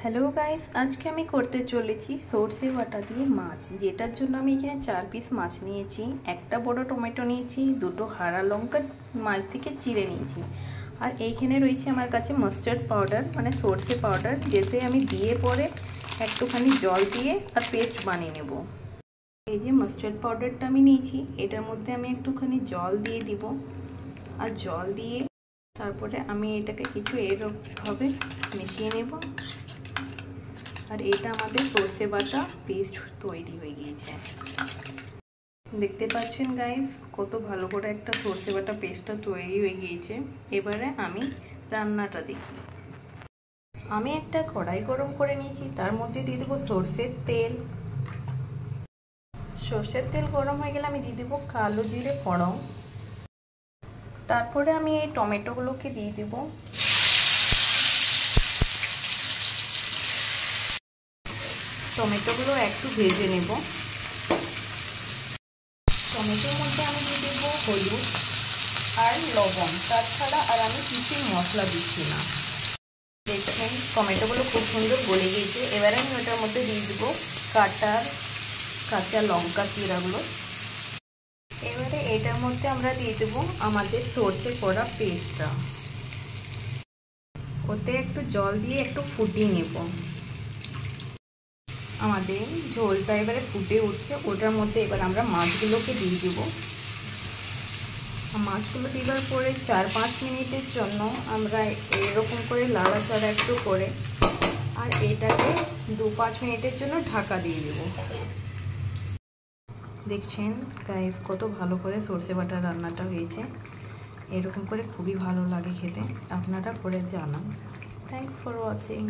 Hello guys, আজকে আমি করতে চলেছি সর্ষে বাটা দিয়ে মাছ, যেটার জন্য আমি এখানে 4 পিস মাছ নিয়েছি, একটা বড় টমেটো নিয়েছি, দুটো হারা লঙ্কা মাছ থেকে চিড়ে নিয়েছি, আর এইখানে রয়েছে আমার কাছে মাস্টার্ড পাউডার মানে সর্ষে পাউডার, যেতে আমি দিয়ে পরে একটুখানি জল দিয়ে আর পেস্ট বানিয়ে নেব। এই যে মাস্টার্ড পাউডারটা আমি নিয়েছি, এটার মধ্যে আমি একটুখানি জল দিয়ে দিব, আর জল দিয়ে তারপরে আমি এটাকে কিছু এরকমভাবে মিশিয়ে নেব। আর এটা আমাদের সর্ষে বাটা পেস্ট তৈরি হয়ে গিয়েছে। দেখতে পাচ্ছেন গাইস, কত ভালো করে একটা সর্ষে বাটা পেস্টটা তৈরি হয়ে গিয়েছে। এবারে আমি রান্নাটা দেখি। আমি একটা কড়াই গরম করে নিয়েছি, তার মধ্যে দিয়ে দেবো সর্ষের তেল। সর্ষের তেল গরম হয়ে গেলে আমি দিয়ে দেবো কালো জিরে ফোড়ন। তারপরে আমি এই টমেটোগুলোকে দিয়ে দেবো। টমেটোগুলো একটু ভেজে নেব। টমেটোর মধ্যে আমি দিয়ে দেবো হলুদ আর লবণ, তাছাড়া আর আমি কিছুই মশলা দিচ্ছি না। দেখছেন টমেটোগুলো খুব সুন্দর গলে গিয়েছে। এবারে আমি ওটার মধ্যে দিয়ে দেবো কাঁচা লঙ্কা চিরাগুলো। এবারে এটার মধ্যে আমরা দিয়ে দেবো আমাদের সর্ষে করা পেস্টটা। ওতে একটু জল দিয়ে একটু ফুটিয়ে নেব। আমাদের ঝোলটা এবারে ফুটে উঠছে, ওটার মধ্যে এবার আমরা মাছগুলোকে দিয়ে দেবো। মাছগুলো দেওয়ার পরে 4-5 মিনিটের জন্য আমরা এরকম করে লাড়াচাড়া একটু করে আর এটাকে 2-5 মিনিটের জন্য ঢাকা দিয়ে দেবো। দেখছেন গাইস, কত ভালো করে সর্ষে বাটা রান্নাটা হয়েছে। এরকম করে খুবই ভালো লাগে খেতে, আপনারা করে জানান। Thanks for watching.